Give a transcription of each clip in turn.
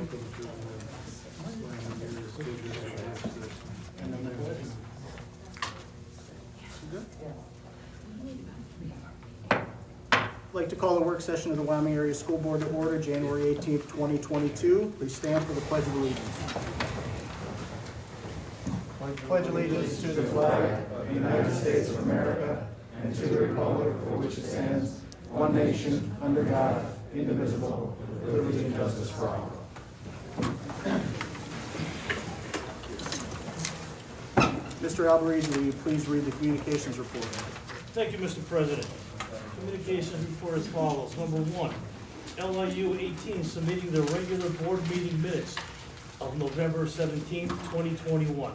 I'd like to call the work session of the Wyoming Area School Board to order, January 18th, 2022. Please stand for the Pledge of Allegiance. I pledge allegiance to the flag of the United States of America and to the republic for which it stands, one nation, under God, indivisible, with liberty and justice for all. Mr. Alvarez, will you please read the communications report? Thank you, Mr. President. Communications report as follows. Number one, LIU 18 submitting their regular board meeting minutes of November 17, 2021.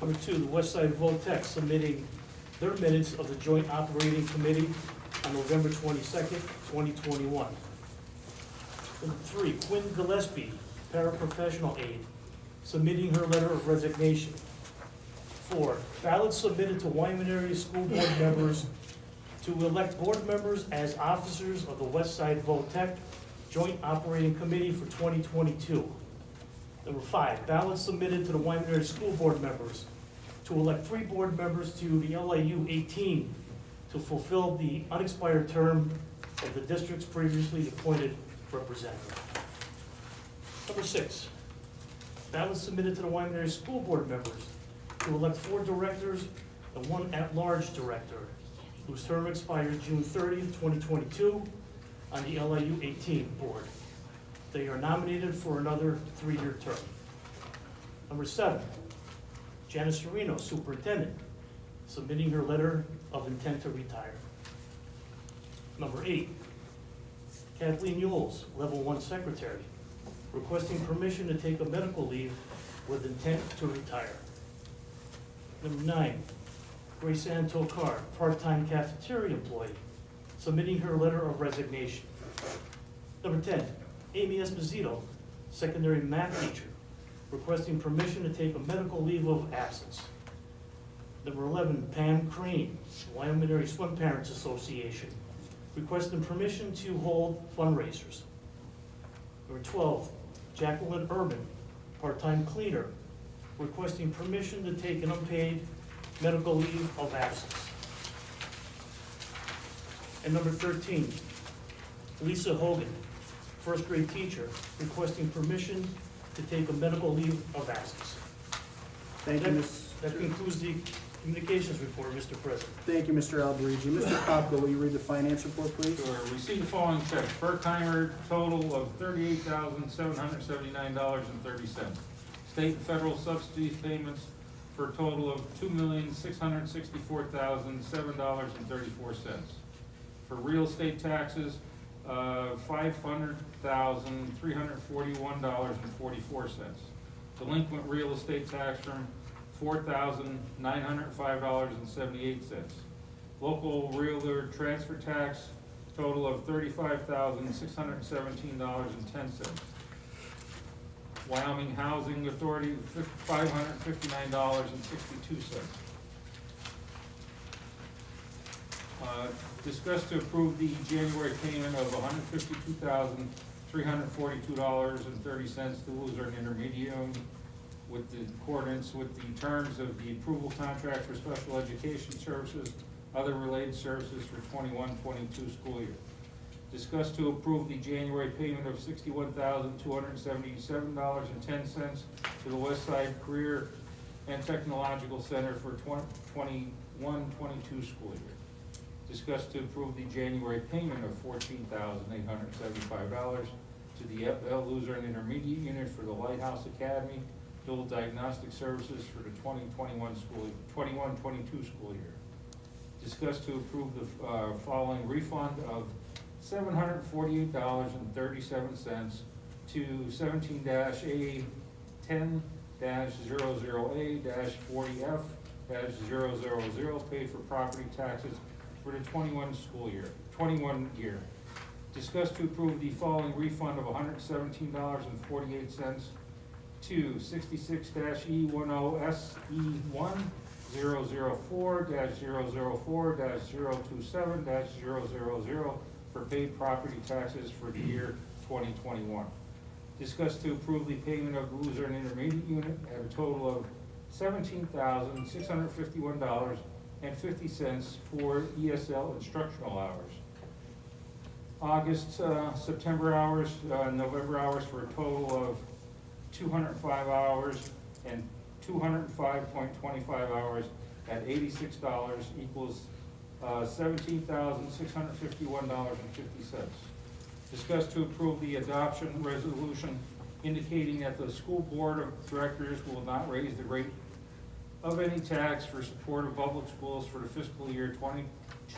Number two, the Westside Votech submitting their minutes of the Joint Operating Committee on November 22nd, 2021. Number three, Quinn Gillespie, paraprofessional aide, submitting her letter of resignation. Four, ballots submitted to Wyoming Area School Board members to elect board members as officers of the Westside Votech Joint Operating Committee for 2022. Number five, ballots submitted to the Wyoming Area School Board members to elect 3 board members to the LIU 18 to fulfill the unexpired term of the district's previously appointed representative. Number six, ballots submitted to the Wyoming Area School Board members to elect 4 directors and 1 at-large director, whose term expires June 30th, 2022, on the LIU 18 board. They are nominated for another 3-year term. Number 7, Janice Serino, superintendent, submitting her letter of intent to retire. Number 8, Kathleen Yules, level 1 secretary, requesting permission to take a medical leave with intent to retire. Number 9, Grace Ann Tokar, part-time cafeteria employee, submitting her letter of resignation. Number 10, Amy Esposito, secondary math teacher, requesting permission to take a medical leave of absence. Number 11, Pam Crane, Wyoming Area Swim Parents Association, requesting permission to hold fundraisers. Number 12, Jacqueline Urban, part-time cleaner, requesting permission to take an unpaid medical leave of absence. And number 13, Lisa Hogan, first grade teacher, requesting permission to take a medical leave of absence. Thank you, Ms. That concludes the communications report, Mr. President. Thank you, Mr. Alberigi. Mr. Kopka, will you read the finance report, please? Sure. Received the following checks. Burkheimer, total of $38,779.30. State and federal subsidies payments for a total of $2,664,007.34. For real estate taxes, $500,341.44. Delinquent real estate tax from $4,905.78. Local realtor transfer tax, total of $35,617.10. Wyoming Housing Authority, $559.62. Discussed to approve the January payment of $152,342.30 to Luzerne Intermediate with the accordance with the terms of the approval contract for special education services, other related services for 21-22 school year. Discussed to approve the January payment of $61,277.10 to the Westside Career and Technological Center for 21-22 school year. Discussed to approve the January payment of $14,875 to the FL Luzerne Intermediate Unit for the Lighthouse Academy Dual Diagnostic Services for the 21-22 school year. Discussed to approve the following refund of $748.37 to 17-A10-00A-40F-000 paid for property taxes for the 21 year. Discussed to approve the following refund of $117.48 to 66-E10SE1004-004-027-000 for paid property taxes for the year 2021. Discuss to approve the payment of the Luzerne Intermediate Unit at a total of $17,651.50 for ESL instructional hours. August, September hours, November hours for a total of 205 hours and 205.25 hours at $86 equals $17,651.50. Discuss to approve the adoption resolution indicating that the school board of directors will not raise the rate of any tax for support of public schools for the fiscal year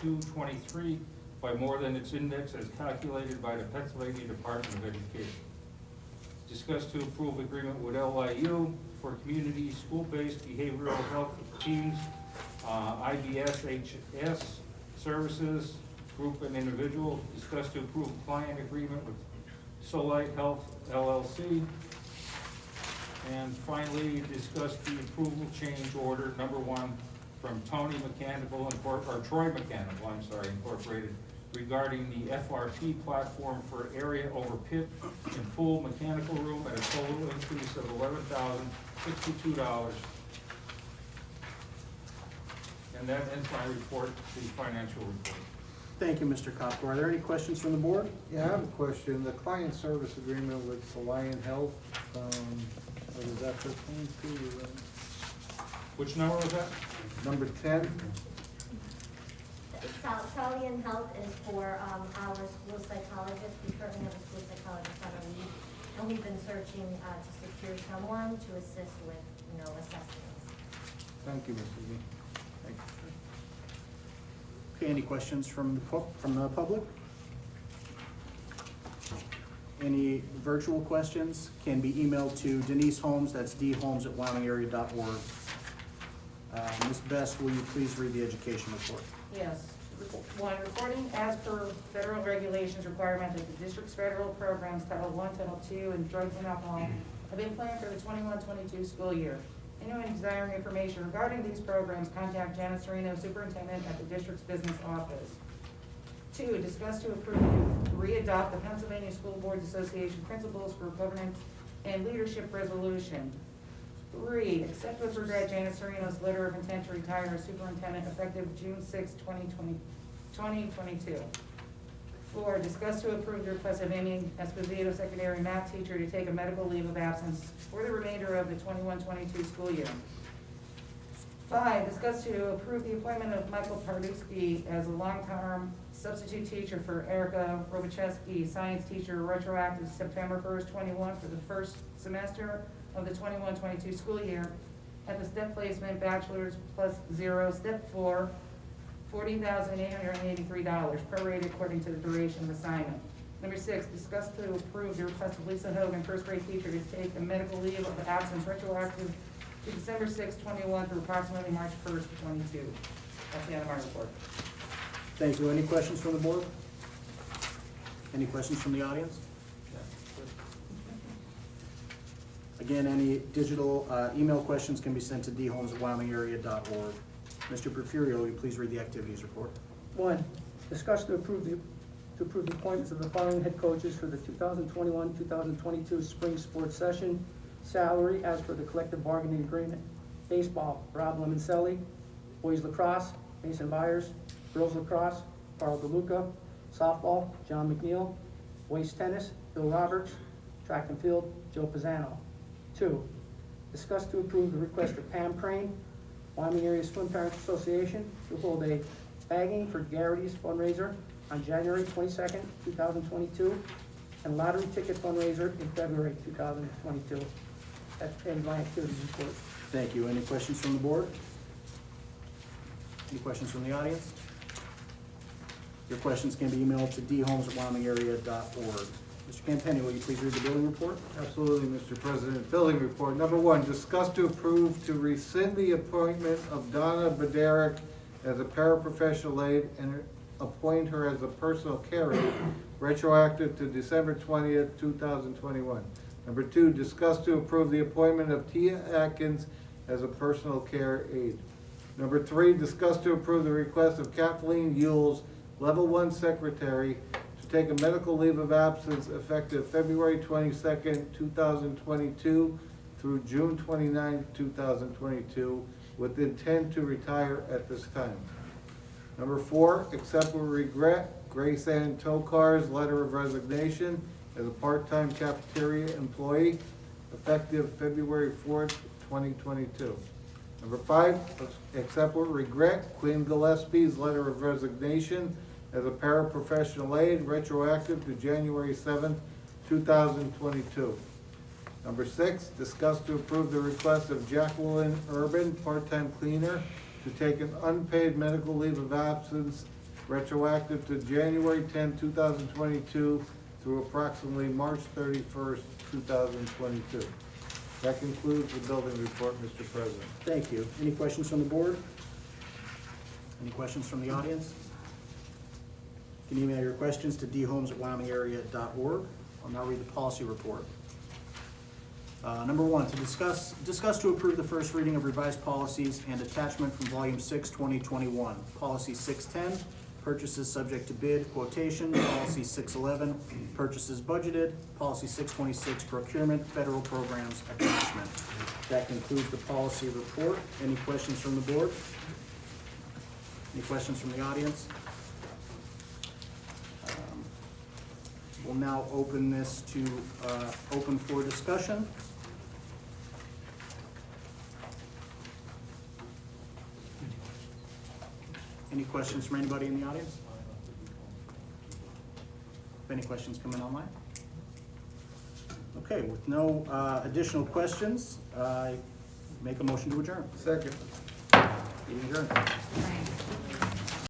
22-23 by more than its index as calculated by the Pennsylvania Department of Education. Discuss to approve agreement with LIU for community school-based behavioral health teams, IBSHS services, group and individual. Discuss to approve a client agreement with Solite Health LLC. And finally, discuss the approval change order number 1 from Troy Mechanical Incorporated regarding the FRP platform for area over pit and pool mechanical room at a total increase of $11,062. And that ends my report, the financial report. Thank you, Mr. Kopko. Are there any questions from the board? Yeah, I have a question. The client service agreement with Soliant Health, what is that pertain to? Which number was that? Number 10? Soliant Health is for our school psychologists. We currently have a school psychologist on our leave, and we've been searching to secure someone to assist with, assessments. Thank you, Mr. Lee. Thank you. Okay, any questions from the public? Any virtual questions can be emailed to Denise Holmes, that's dholmes@wyomingarea.org. Ms. Best, will you please read the education report? Yes. 1, reporting as per federal regulations requirement that the district's federal programs Title I, Title II, and drugs and alcohol have been planned for the 21-22 school year. Anyone desiring information regarding these programs, contact Janet Serino, Superintendent, at the district's business office. 2, discuss to approve and re-adopt the Pennsylvania School Boards Association Principles for Governance and Leadership Resolution. 3, accept with regret Janet Serino's letter of intent to retire as superintendent effective June 6, 2022. 4, discuss to approve the request of Amy Esposito, secondary math teacher, to take a medical leave of absence for the remainder of the 21-22 school year. 5, discuss to approve the appointment of Michael Parduski as a long-term substitute teacher for Erica Robicheski, science teacher, retroactive September 1st, 21 for the first semester of the 21-22 school year at the step placement bachelor's plus 0, step 4, $40,883, prorated according to the duration of assignment. Number 6, discuss to approve the request of Lisa Hogan, first grade teacher, to take a medical leave of absence retroactive to December 6, 21 through approximately March 1st, 22. That's the end of my report. Thank you. Any questions from the board? Any questions from the audience? Again, any digital email questions can be sent to dholmes@wyomingarea.org. Mr. Porfirio, will you please read the activities report? 1, discuss to approve the appointments of the following head coaches for the 2021-2022 spring sports session. Salary as per the collective bargaining agreement. Baseball, Rob Lemoncelli. Boys lacrosse, Mason Byers. Girls lacrosse, Carl DeLuca. Softball, John McNeil. Boys tennis, Bill Roberts. Track and field, Joe Pisano. 2, discuss to approve the request of Pam Crane, Wyoming Area Swim Parents Association, to hold a bagging for Garrity's fundraiser on January 22nd, 2022, and lottery ticket fundraiser in February 2022. That ends my activities report. Thank you. Any questions from the board? Any questions from the audience? Your questions can be emailed to dholmes@wyomingarea.org. Mr. Campenny, will you please read the building report? Absolutely, Mr. President. Building report. Number 1, discuss to approve to rescind the appointment of Donna Baderick as a paraprofessional aide and appoint her as a personal care aide, retroactive to December 20th, 2021. Number 2, discuss to approve the appointment of Tia Atkins as a personal care aide. Number 3, discuss to approve the request of Kathleen Yules, Level 1 Secretary, to take a medical leave of absence effective February 22nd, 2022 through June 29th, 2022, with intent to retire at this time. Number 4, accept with regret Grace Ann Tokar's letter of resignation as a part-time cafeteria employee effective February 4th, 2022. Number 5, accept with regret Queen Gillespie's letter of resignation as a paraprofessional aide retroactive to January 7th, 2022. Number 6, discuss to approve the request of Jacqueline Urban, part-time cleaner, to take an unpaid medical leave of absence retroactive to January 10, 2022 through approximately March 31st, 2022. That concludes the building report, Mr. President. Thank you. Any questions from the board? Any questions from the audience? You can email your questions to dhomes@wyomingarea.org. I'll now read the policy report. Number 1, to discuss to approve the first reading of revised policies and attachment from Volume 6, 2021. Policy 610, purchases subject to bid, quotation. Policy 611, purchases budgeted. Policy 626, procurement, federal programs, attachment. That concludes the policy report. Any questions from the board? Any questions from the audience? We'll now open this to, open for discussion. Any questions from anybody in the audience? If any questions come in online? Okay, with no additional questions, I make a motion to adjourn. Second. Meeting adjourned.